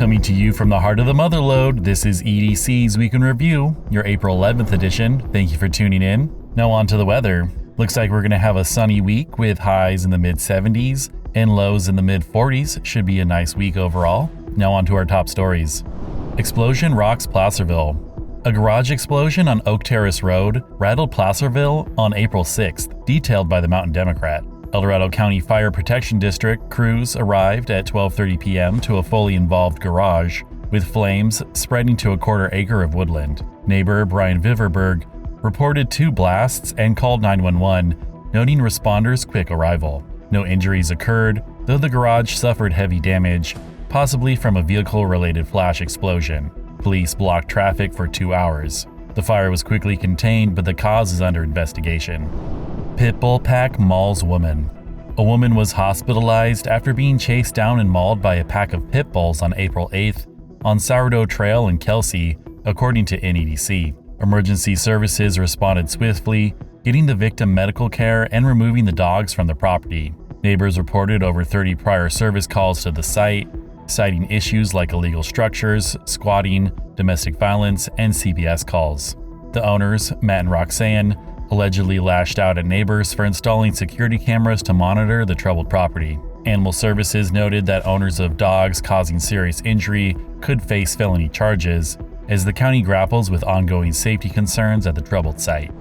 Coming to you from the heart of the Motherlode, this is EDC's Week in Review, your April 11th edition. Thank you for tuning in. Now on to the weather. Looks like we're going to have a sunny week with highs in the mid-70s and lows in the mid-40s. Should be a nice week overall. Now on to our top stories. Explosion rocks Placerville. A garage explosion on Oak Terrace Road rattled Placerville on April 6th, detailed by the Mountain Democrat. El Dorado County Fire Protection District crews arrived at 12:30 p.m. to a fully involved garage, with flames spreading to a quarter acre of woodland. Neighbor Brian Viverberg reported 2 blasts and called 911, noting responders' quick arrival. No injuries occurred, though the garage suffered heavy damage, possibly from a vehicle-related flash explosion. Police blocked traffic for 2 hours. The fire was quickly contained, but the cause is under investigation. Pitbull pack mauls woman. A woman was hospitalized after being chased down and mauled by a pack of pit bulls on April 8th on Sourdough Trail in Kelsey, according to EDC. Emergency services responded swiftly, getting the victim medical care and removing the dogs from the property. Neighbors reported over 30 prior service calls to the site, citing issues like illegal structures, squatting, domestic violence, and CPS calls. The owners, Matt and Roxanne, allegedly lashed out at neighbors for installing security cameras to monitor the troubled property. Animal Services noted that owners of dogs causing serious injury could face felony charges, as the county grapples with ongoing safety concerns at the troubled site.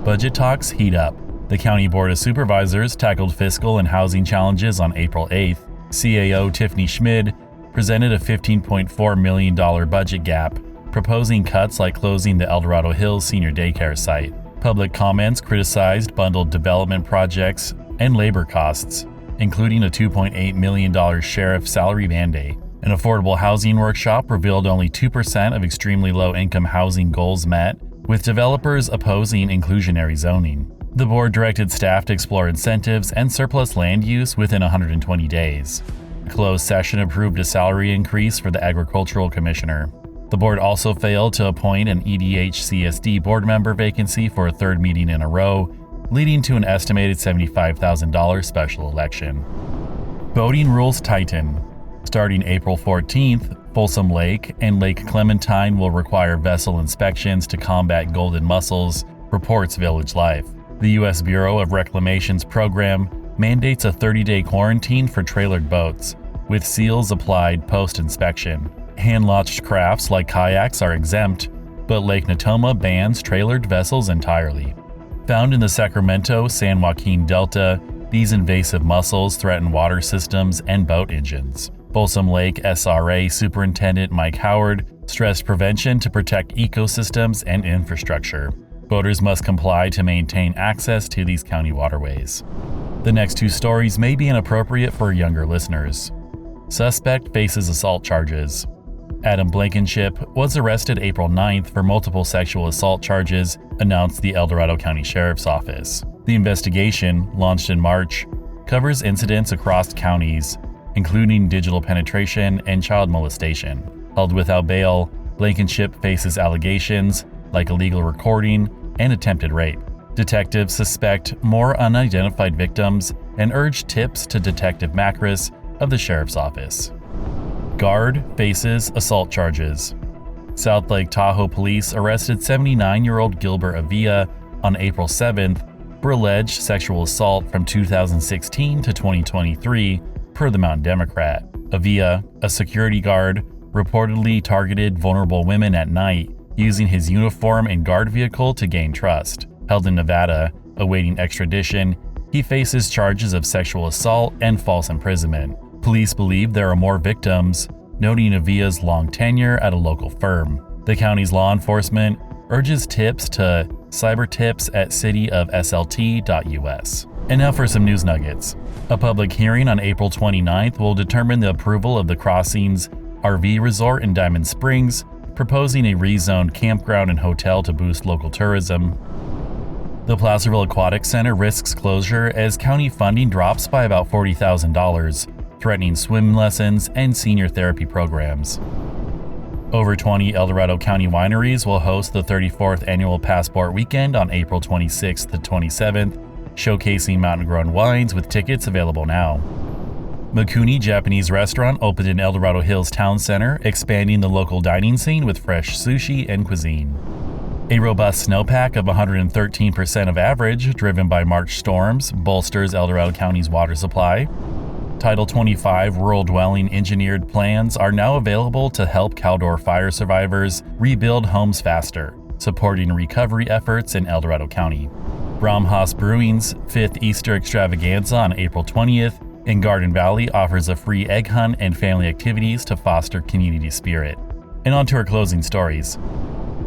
Budget talks heat up. The County Board of Supervisors tackled fiscal and housing challenges on April 8th. CAO Tiffany Schmid presented a $15.4 million budget gap, proposing cuts like closing the El Dorado Hills Senior Daycare site. Public comments criticized bundled development projects and labor costs, including a $2.8 million sheriff salary mandate. An affordable housing workshop revealed only 2% of extremely low-income housing goals met, with developers opposing inclusionary zoning. The board directed staff to explore incentives and surplus land use within 120 days. A closed session approved a salary increase for the agricultural commissioner. The board also failed to appoint an EDH-CSD board member vacancy for a third meeting in a row, leading to an estimated $75,000 special election. Boating rules tighten. Starting April 14th, Folsom Lake and Lake Clementine will require vessel inspections to combat golden mussels, reports Village Life. The U.S. Bureau of Reclamation's program mandates a 30-day quarantine for trailered boats, with seals applied post-inspection. Hand-launched crafts like kayaks are exempt, but Lake Natoma bans trailered vessels entirely. Found in the Sacramento-San Joaquin Delta, these invasive mussels threaten water systems and boat engines. Folsom Lake SRA Superintendent Mike Howard stressed prevention to protect ecosystems and infrastructure. Boaters must comply to maintain access to these county waterways. The next 2 stories may be inappropriate for younger listeners. Suspect faces assault charges. Adam Blankenship was arrested April 9th for multiple sexual assault charges, announced the El Dorado County Sheriff's Office. The investigation, launched in March, covers incidents across counties, including digital penetration and child molestation. Held without bail, Blankenship faces allegations like illegal recording and attempted rape. Detectives suspect more unidentified victims and urge tips to Detective Macris of the Sheriff's Office. Guard faces assault charges. South Lake Tahoe police arrested 79-year-old Gilbert Avila on April 7th for alleged sexual assault from 2016 to 2023, per the Mountain Democrat. Avila, a security guard, reportedly targeted vulnerable women at night, using his uniform and guard vehicle to gain trust. Held in Nevada, awaiting extradition, he faces charges of sexual assault and false imprisonment. Police believe there are more victims, noting Avila's long tenure at a local firm. The county's law enforcement urges tips to cybertips@cityofslt.us. And now for some news nuggets. A public hearing on April 29th will determine the approval of the Crossings RV Resort in Diamond Springs, proposing a rezoned campground and hotel to boost local tourism. The Placerville Aquatic Center risks closure as county funding drops by about $40,000, threatening swim lessons and senior therapy programs. Over 20 El Dorado County wineries will host the 34th Annual Passport Weekend on April 26th to 27th, showcasing mountain-grown wines with tickets available now. Mikuni Japanese restaurant opened in El Dorado Hills Town Center, expanding the local dining scene with fresh sushi and cuisine. A robust snowpack of 113% of average, driven by March storms, bolsters El Dorado County's water supply. Title 25 rural dwelling engineered plans are now available to help Caldor fire survivors rebuild homes faster, supporting recovery efforts in El Dorado County. Brahmhaus Brewing's 5th Easter Extravaganza on April 20th in Garden Valley offers a free egg hunt and family activities to foster community spirit. And on to our closing stories.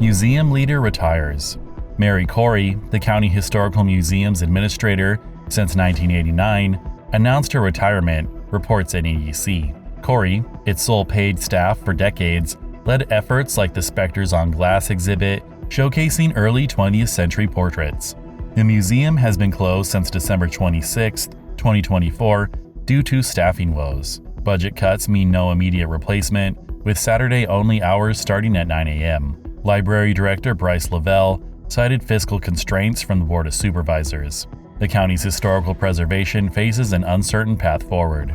Museum leader retires. Mary Corey, the County Historical Museum's administrator since 1989, announced her retirement, reports an EDC. Corey, its sole paid staff for decades, led efforts like the Spectres on Glass exhibit, showcasing early 20th century portraits. The museum has been closed since December 26, 2024, due to staffing woes. Budget cuts mean no immediate replacement, with Saturday-only hours starting at 9 a.m. Library Director Bryce Lavelle cited fiscal constraints from the Board of Supervisors. The county's historical preservation faces an uncertain path forward.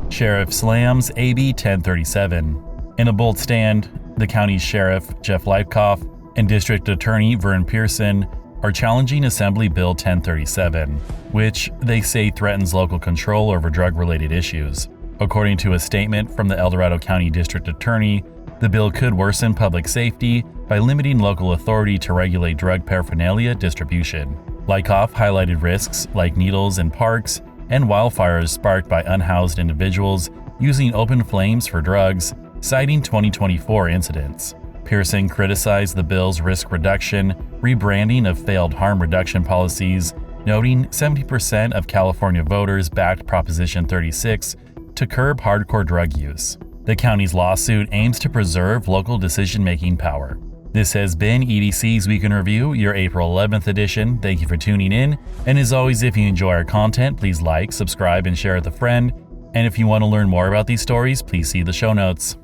Sheriff slams AB 1037. In a bold stand, the county's sheriff, Jeff Leipkoff, and District Attorney Vern Pearson are challenging Assembly Bill 1037, which they say threatens local control over drug-related issues. According to a statement from the El Dorado County District Attorney, the bill could worsen public safety by limiting local authority to regulate drug paraphernalia distribution. Leipkoff highlighted risks like needles in parks and wildfires sparked by unhoused individuals using open flames for drugs, citing 2024 incidents. Pearson criticized the bill's risk reduction, rebranding of failed harm reduction policies, noting 70% of California voters backed Proposition 36 to curb hardcore drug use. The county's lawsuit aims to preserve local decision-making power. This has been EDC's Week in Review, your April 11th edition. Thank you for tuning in. And as always, if you enjoy our content, please like, subscribe, and share with a friend. And if you want to learn more about these stories, please see the show notes.